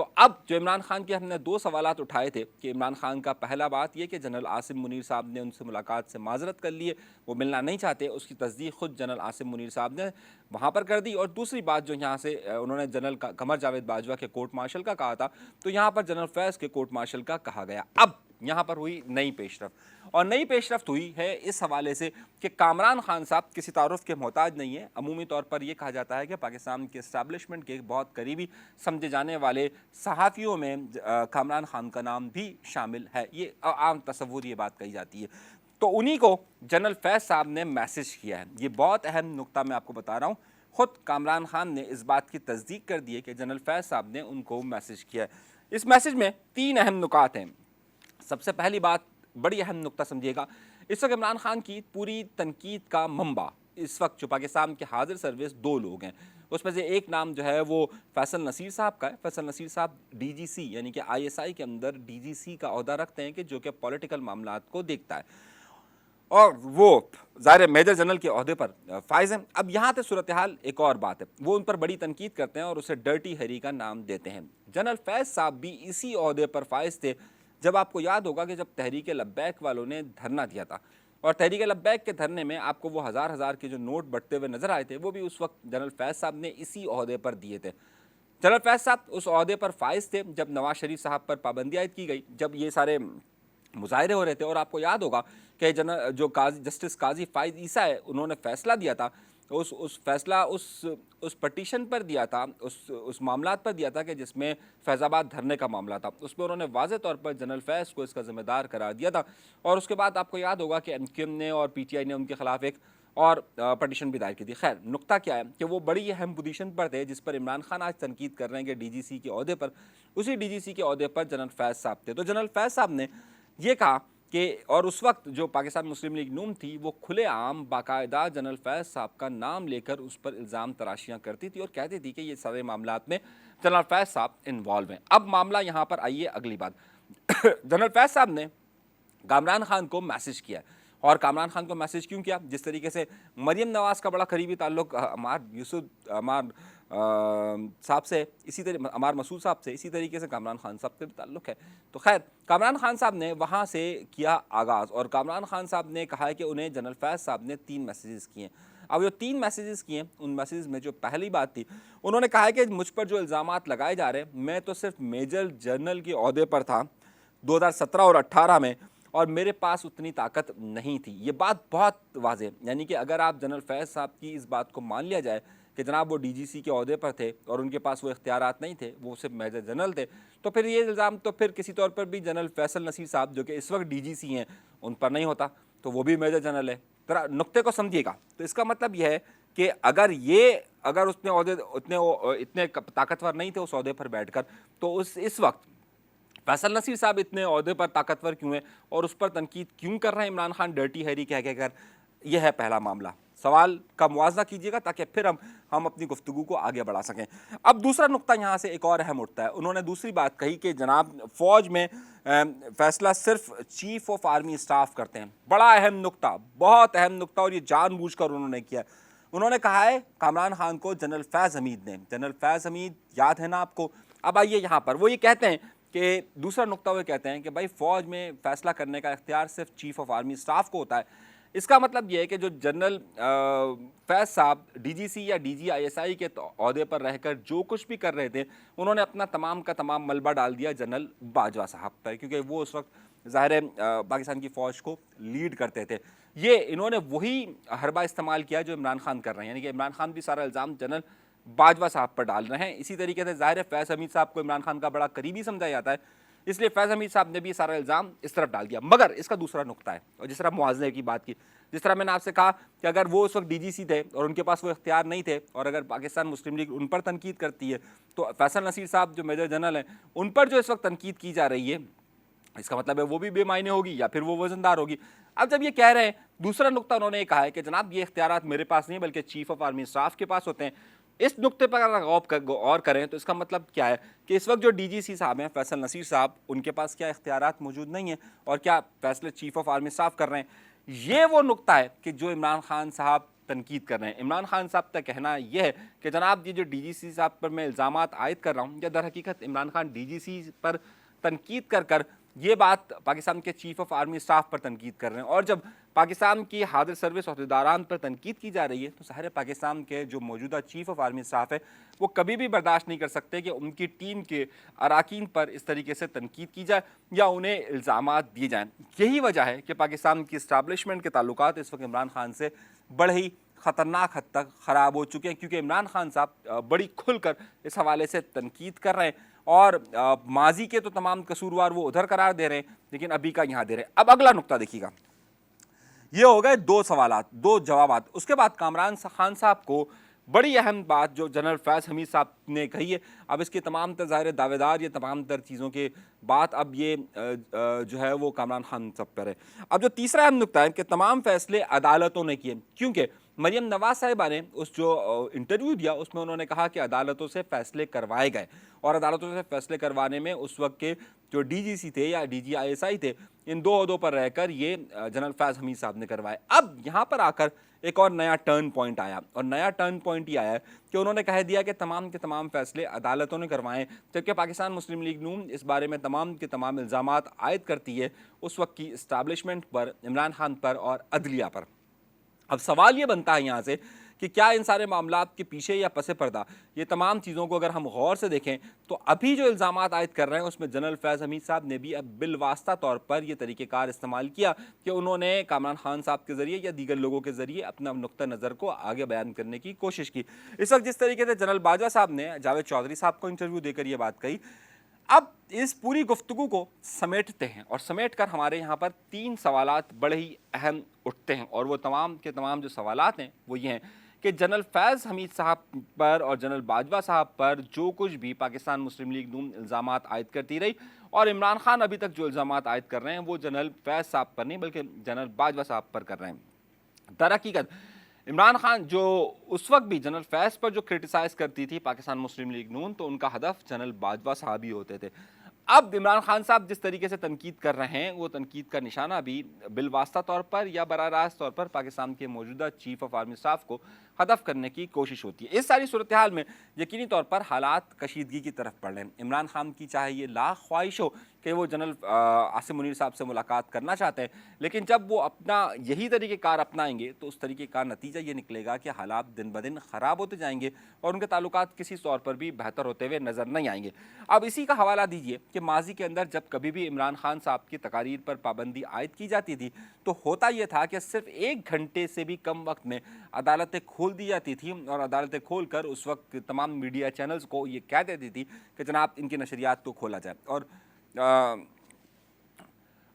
تو اب جو عمران خان کے ہم نے 2 سوالات اٹھائے تھے کہ عمران خان کا پہلا بات یہ کہ جنرل عاصم منیر صاحب نے ان سے ملاقات سے معذرت کر لی ہے، وہ ملنا نہیں چاہتے، اس کی تصدیق خود جنرل عاصم منیر صاحب نے وہاں پر کر دی. اور دوسری بات جو یہاں سے انہوں نے جنرل قمر جاوید باجوہ کے کورٹ مارشل کا کہا تھا، تو یہاں پر جنرل فیض کے کورٹ مارشل کا کہا گیا. اب یہاں پر ہوئی نئی پیش رفت، اور نئی پیش رفت ہوئی ہے اس حوالے سے کہ کامران خان صاحب کسی تعارف کے محتاج نہیں ہیں. عمومی طور پر یہ کہا جاتا ہے کہ پاکستان کے اسٹیبلشمنٹ کے بہت قریبی سمجھے جانے والے صحافیوں میں کامران خان کا نام بھی شامل ہے، یہ عام تصور یہ بات کہی جاتی ہے. تو انہی کو جنرل فیض صاحب نے میسج کیا ہے. یہ بہت اہم نقطہ میں آپ کو بتا رہا ہوں، خود کامران خان نے اس بات کی تصدیق کر دی ہے کہ جنرل فیض صاحب نے ان کو میسج کیا ہے. اس میسج میں 3 اہم نکات ہیں. سب سے پہلی بات، بڑی اہم نقطہ سمجھیے گا، اس وقت عمران خان کی پوری تنقید کا منبع اس وقت جو پاکستان کے حاضر سروس 2 لوگ ہیں، اس میں سے ایک نام جو ہے وہ فیصل نصیر صاحب کا ہے. فیصل نصیر صاحب ڈی جی سی یعنی کہ ISI کے اندر ڈی جی سی کا عہدہ رکھتے ہیں کہ جو کہ پولیٹیکل معاملات کو دیکھتا ہے، اور وہ ظاہر میجر جنرل کے عہدے پر فائز ہیں. اب یہاں سے صورتحال ایک اور بات ہے، وہ ان پر بڑی تنقید کرتے ہیں اور اسے ڈرٹی ہیری کا نام دیتے ہیں. جنرل فیض صاحب بھی اسی عہدے پر فائز تھے جب آپ کو یاد ہوگا کہ جب تحریک لبیک والوں نے دھرنا دیا تھا، اور تحریک لبیک کے دھرنے میں آپ کو وہ ہزار کے جو نوٹ بٹتے ہوئے نظر آئے تھے، وہ بھی اس وقت جنرل فیض صاحب نے اسی عہدے پر دیے تھے. جنرل فیض صاحب اس عہدے پر فائز تھے جب نواز شریف صاحب پر پابندی عائد کی گئی، جب یہ سارے مظاہرے ہو رہے تھے. اور آپ کو یاد ہوگا کہ جو جسٹس قاضی فائز عیسیٰ ہے، انہوں نے فیصلہ دیا تھا، اس فیصلہ اس پٹیشن پر دیا تھا، اس معاملات پر دیا تھا کہ جس میں فیض آباد دھرنے کا معاملہ تھا. اس میں انہوں نے واضح طور پر جنرل فیض کو اس کا ذمہ دار قرار دیا تھا. اور اس کے بعد آپ کو یاد ہوگا کہ MQM نے اور PTI نے ان کے خلاف ایک اور پٹیشن بھی دائر کی تھی. خیر، نقطہ کیا ہے کہ وہ بڑی اہم پوزیشن پر تھے جس پر عمران خان آج تنقید کر رہے ہیں کہ DGC کے عہدے پر، اسی DGC کے عہدے پر جنرل فیض صاحب تھے. تو جنرل فیض صاحب نے یہ کہا کہ، اور اس وقت جو پاکستان مسلم لیگ نون تھی وہ کھلے عام باقاعدہ جنرل فیض صاحب کا نام لے کر اس پر الزام تراشیاں کرتی تھی اور کہتی تھی کہ یہ سارے معاملات میں جنرل فیض صاحب انوالو ہیں. اب معاملہ یہاں پر آئیے اگلی بات. جنرل فیض صاحب نے کامران خان کو میسج کیا، اور کامران خان کو میسج کیوں کیا؟ جس طریقے سے مریم نواز کا بڑا قریبی تعلق عمار صاحب سے، اسی طرح عمار مسعود صاحب سے، اسی طریقے سے کامران خان صاحب سے بھی تعلق ہے. تو خیر، کامران خان صاحب نے وہاں سے کیا آغاز، اور کامران خان صاحب نے کہا ہے کہ انہیں جنرل فیض صاحب نے 3 میسیجز کیے ہیں. اب جو 3 میسیجز کیے ہیں، ان میسیجز میں جو پہلی بات تھی، انہوں نے کہا ہے کہ مجھ پر جو الزامات لگائے جا رہے ہیں، میں تو صرف میجر جنرل کے عہدے پر تھا 2017 اور 18 میں، اور میرے پاس اتنی طاقت نہیں تھی. یہ بات بہت واضح ہے، یعنی کہ اگر آپ جنرل فیض صاحب کی اس بات کو مان لیا جائے کہ جناب وہ DGC کے عہدے پر تھے اور ان کے پاس وہ اختیارات نہیں تھے، وہ صرف میجر جنرل تھے، تو پھر یہ الزام تو پھر کسی طور پر بھی جنرل فیصل نصیر صاحب جو کہ اس وقت DGC ہیں ان پر نہیں ہوتا، تو وہ بھی میجر جنرل ہے. ذرا نقطے کو سمجھیے گا. تو اس کا مطلب یہ ہے کہ اگر اس نے عہدے اتنے طاقتور نہیں تھے اس عہدے پر بیٹھ کر، تو اس وقت فیصل نصیر صاحب اتنے عہدے پر طاقتور کیوں ہیں اور اس پر تنقید کیوں کر رہے ہیں عمران خان ڈرٹی ہیری کہہ کر؟ یہ ہے پہلا معاملہ. سوال کا موازنہ کیجیے گا تاکہ پھر ہم اپنی گفتگو کو آگے بڑھا سکیں. اب دوسرا نقطہ یہاں سے ایک اور اہم اٹھتا ہے. انہوں نے دوسری بات کہی کہ جناب فوج میں فیصلہ صرف چیف آف آرمی اسٹاف کرتے ہیں. بڑا اہم نقطہ، بہت اہم نقطہ، اور یہ جان بوجھ کر انہوں نے کیا. انہوں نے کہا ہے کامران خان کو جنرل فیض حمید نے. جنرل فیض حمید یاد ہے نا آپ کو؟ اب آئیے یہاں پر وہ یہ کہتے ہیں کہ دوسرا نقطہ وہ کہتے ہیں کہ بھائی فوج میں فیصلہ کرنے کا اختیار صرف چیف آف آرمی اسٹاف کو ہوتا ہے. اس کا مطلب یہ ہے کہ جو جنرل فیض صاحب DGC یا DGISI کے عہدے پر رہ کر جو کچھ بھی کر رہے تھے، انہوں نے اپنا تمام کا تمام ملبہ ڈال دیا جنرل باجوہ صاحب پر، کیونکہ وہ اس وقت ظاہر پاکستان کی فوج کو لیڈ کرتے تھے. یہ انہوں نے وہی حربہ استعمال کیا جو عمران خان کر رہے ہیں، یعنی کہ عمران خان بھی سارا الزام جنرل باجوہ صاحب پر ڈال رہے ہیں. اسی طریقے سے ظاہر فیض حمید صاحب کو عمران خان کا بڑا قریبی سمجھا جاتا ہے، اس لیے فیض حمید صاحب نے بھی سارا الزام اس طرف ڈال دیا. مگر اس کا دوسرا نقطہ ہے، اور جس طرح موازنے کی بات کی، جس طرح میں نے آپ سے کہا کہ اگر وہ اس وقت DGC تھے اور ان کے پاس وہ اختیار نہیں تھے، اور اگر پاکستان مسلم لیگ ان پر تنقید کرتی ہے، تو فیصل نصیر صاحب جو میجر جنرل ہیں ان پر جو اس وقت تنقید کی جا رہی ہے، اس کا مطلب ہے وہ بھی بے معنی ہوگی یا پھر وہ وزندار ہوگی. اب جب یہ کہہ رہے ہیں، دوسرا نقطہ انہوں نے یہ کہا ہے کہ جناب یہ اختیارات میرے پاس نہیں بلکہ چیف آف آرمی اسٹاف کے پاس ہوتے ہیں. اس نقطے پر اگر غور کریں تو اس کا مطلب کیا ہے کہ اس وقت جو DGC صاحب ہیں فیصل نصیر صاحب، ان کے پاس کیا اختیارات موجود نہیں ہیں اور کیا فیصلے چیف آف آرمی اسٹاف کر رہے ہیں. یہ وہ نقطہ ہے کہ جو عمران خان صاحب تنقید کر رہے ہیں۔ عمران خان صاحب کا کہنا یہ ہے کہ جناب یہ جو ڈی جی سی صاحب پر میں الزامات عائد کر رہا ہوں، یا در حقیقت عمران خان ڈی جی سی پر تنقید کر کر یہ بات پاکستان کے چیف آف آرمی اسٹاف پر تنقید کر رہے ہیں، اور جب پاکستان کی حاضر سروس عہدیداران پر تنقید کی جا رہی ہے تو ظاہر ہے پاکستان کے جو موجودہ چیف آف آرمی اسٹاف ہے وہ کبھی بھی برداشت نہیں کر سکتے کہ ان کی ٹیم کے اراکین پر اس طریقے سے تنقید کی جائے یا انہیں الزامات دیے جائیں۔ یہی وجہ ہے کہ پاکستان کی اسٹیبلشمنٹ کے تعلقات اس وقت عمران خان سے بڑے ہی خطرناک حد تک خراب ہو چکے ہیں، کیونکہ عمران خان صاحب بڑی کھل کر اس حوالے سے تنقید کر رہے ہیں، اور ماضی کے تو تمام قصوروار وہ ادھر قرار دے رہے ہیں لیکن ابھی کا یہاں دے رہے ہیں۔ اب اگلا نقطہ دیکھیے گا، یہ ہو گئے 2 سوالات، 2 جوابات۔ اس کے بعد کامران خان صاحب کو بڑی اہم بات جو جنرل فیض حمید صاحب نے کہی ہے، اب اس کے تمام تر ظاہر دعوے دار، یہ تمام تر چیزوں کے بات اب یہ جو ہے وہ کامران خان صاحب پر ہے۔ اب جو تیسرا اہم نقطہ ہے کہ تمام فیصلے عدالتوں نے کیے، کیونکہ مریم نواز صاحبہ نے اس جو انٹرویو دیا اس میں انہوں نے کہا کہ عدالتوں سے فیصلے کروائے گئے، اور عدالتوں سے فیصلے کروانے میں اس وقت کے جو ڈی جی سی تھے یا D G I S I تھے، ان 2 عہدوں پر رہ کر یہ جنرل فیض حمید صاحب نے کروائے۔ اب یہاں پر آ کر ایک اور نیا ٹرن پوائنٹ آیا، اور نیا ٹرن پوائنٹ یہ آیا کہ انہوں نے کہہ دیا کہ تمام کے تمام فیصلے عدالتوں نے کروائے، جبکہ پاکستان مسلم لیگ نون اس بارے میں تمام کے تمام الزامات عائد کرتی ہے اس وقت کی اسٹیبلشمنٹ پر، عمران خان پر اور عدلیہ پر۔ اب سوال یہ بنتا ہے یہاں سے کہ کیا ان سارے معاملات کے پیچھے یا پس پردہ یہ تمام چیزوں کو اگر ہم غور سے دیکھیں تو ابھی جو الزامات عائد کر رہے ہیں اس میں جنرل فیض حمید صاحب نے بھی اب بالواسطہ طور پر یہ طریقہ کار استعمال کیا کہ انہوں نے کامران خان صاحب کے ذریعے یا دیگر لوگوں کے ذریعے اپنا نقطہ نظر کو آگے بیان کرنے کی کوشش کی۔ اس وقت جس طریقے سے جنرل باجوہ صاحب نے جاوید چودھری صاحب کو انٹرویو دے کر یہ بات کہی، اب اس پوری گفتگو کو سمیٹتے ہیں، اور سمیٹ کر ہمارے یہاں پر 3 سوالات بڑے ہی اہم اٹھتے ہیں، اور وہ تمام کے تمام جو سوالات ہیں وہ یہ ہیں کہ جنرل فیض حمید صاحب پر اور جنرل باجوہ صاحب پر جو کچھ بھی پاکستان مسلم لیگ نون الزامات عائد کرتی رہی، اور عمران خان ابھی تک جو الزامات عائد کر رہے ہیں وہ جنرل فیض صاحب پر نہیں بلکہ جنرل باجوہ صاحب پر کر رہے ہیں۔ در حقیقت عمران خان جو اس وقت بھی جنرل فیض پر جو کرٹیسائز کرتی تھی پاکستان مسلم لیگ نون، تو ان کا ہدف جنرل باجوہ صاحب ہی ہوتے تھے۔ اب عمران خان صاحب جس طریقے سے تنقید کر رہے ہیں وہ تنقید کا نشانہ بھی بالواسطہ طور پر یا براہ راست طور پر پاکستان کے موجودہ چیف آف آرمی اسٹاف کو ہدف کرنے کی کوشش ہوتی ہے۔ اس ساری صورتحال میں یقینی طور پر حالات کشیدگی کی طرف بڑھ رہے ہیں۔ عمران خان کی چاہے یہ لاکھ خواہش ہو کہ وہ جنرل عاصم منیر صاحب سے ملاقات کرنا چاہتے ہیں، لیکن جب وہ اپنا یہی طریقہ کار اپنائیں گے تو اس طریقہ کار نتیجہ یہ نکلے گا کہ حالات دن بدن خراب ہوتے جائیں گے اور ان کے تعلقات کسی طور پر بھی بہتر ہوتے ہوئے نظر نہیں آئیں گے۔ اب اسی کا حوالہ دیجیے کہ ماضی کے اندر جب کبھی بھی عمران خان صاحب کی تقاریر پر پابندی عائد کی جاتی تھی تو ہوتا یہ تھا کہ صرف 1 گھنٹے سے بھی کم وقت میں عدالتیں کھول دی جاتی تھیں، اور عدالتیں کھول کر اس وقت تمام میڈیا چینلز کو یہ کہہ دیتی تھی کہ جناب ان کی نشریات کو کھولا جائے،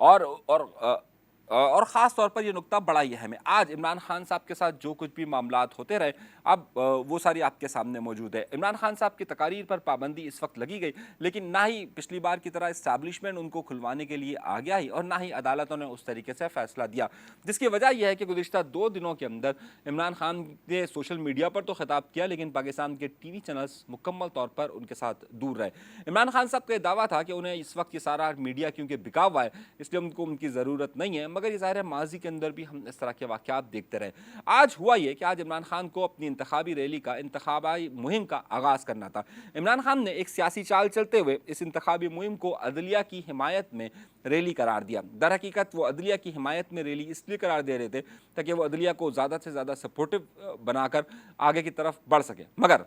اور خاص طور پر یہ نقطہ بڑا ہی اہم ہے۔ آج عمران خان صاحب کے ساتھ جو کچھ بھی معاملات ہوتے رہے اب وہ ساری آپ کے سامنے موجود ہے۔ عمران خان صاحب کی تقاریر پر پابندی اس وقت لگی گئی، لیکن نہ ہی پچھلی بار کی طرح اسٹیبلشمنٹ ان کو کھلوانے کے لیے آگے آئی اور نہ ہی عدالتوں نے اس طریقے سے فیصلہ دیا، جس کی وجہ یہ ہے کہ گزشتہ 2 دنوں کے اندر عمران خان نے سوشل میڈیا پر تو خطاب کیا لیکن پاکستان کے ٹی وی چینلز مکمل طور پر ان کے ساتھ دور رہے۔ عمران خان صاحب کا یہ دعویٰ تھا کہ انہیں اس وقت یہ سارا میڈیا کیونکہ بکا ہوا ہے اس لیے ان کو ان کی ضرورت نہیں ہے، مگر یہ ظاہر ہے ماضی کے اندر بھی ہم اس طرح کے واقعات دیکھتے رہے۔ آج ہوا یہ کہ آج عمران خان کو اپنی انتخابی ریلی کا، انتخابی مہم کا آغاز کرنا تھا۔ عمران خان نے ایک سیاسی چال چلتے ہوئے اس انتخابی مہم کو عدلیہ کی حمایت میں ریلی قرار دیا۔ در حقیقت وہ عدلیہ کی حمایت میں ریلی اس لیے قرار دے رہے تھے تاکہ وہ عدلیہ کو زیادہ سے زیادہ سپورٹو بنا کر آگے کی طرف بڑھ سکے، مگر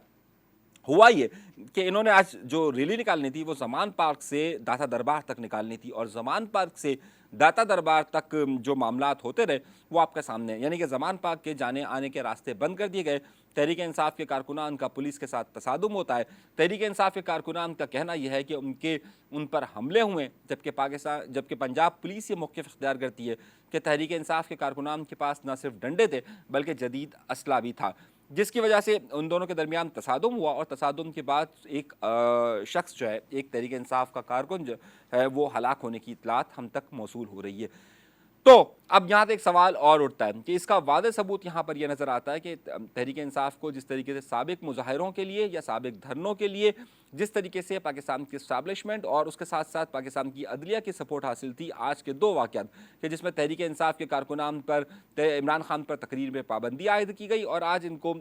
ہوا یہ کہ انہوں نے آج جو ریلی نکالنی تھی وہ زمان پارک سے داتا دربار تک نکالنی تھی، اور زمان پارک سے داتا دربار تک جو معاملات ہوتے رہے وہ آپ کے سامنے، یعنی کہ زمان پارک کے جانے آنے کے راستے بند کر دیے گئے۔ تحریک انصاف کے کارکنان کا پولیس کے ساتھ تصادم ہوتا ہے، تحریک انصاف کے کارکنان کا کہنا یہ ہے کہ ان پر حملے ہوئے، جبکہ پنجاب پولیس یہ موقف اختیار کرتی ہے کہ تحریک انصاف کے کارکنان کے پاس نہ صرف ڈنڈے تھے بلکہ جدید اسلحہ بھی تھا، جس کی وجہ سے ان دونوں کے درمیان تصادم ہوا، اور تصادم کے بعد ایک شخص جو ہے، ایک تحریک انصاف کا کارکن جو ہے وہ ہلاک ہونے کی اطلاعات ہم تک موصول ہو رہی ہے۔ تو اب یہاں سے ایک سوال اور اٹھتا ہے کہ اس کا واضح ثبوت یہاں پر یہ نظر آتا ہے کہ تحریک انصاف کو جس طریقے سے سابق مظاہروں کے لیے یا سابق دھرنوں کے لیے جس طریقے سے پاکستان کی اسٹیبلشمنٹ اور اس کے ساتھ ساتھ پاکستان کی عدلیہ کی سپورٹ حاصل تھی، آج کے دو واقعات کہ جس میں تحریک انصاف کے کارکنان پر عمران خان پر تقریر میں پابندی عائد کی گئی اور آج ان کو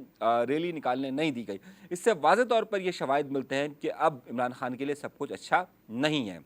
ریلی نکالنے نہیں دی گئی، اس سے واضح طور پر یہ شواہد ملتے ہیں کہ اب عمران خان کے لیے سب کچھ اچھا نہیں ہے۔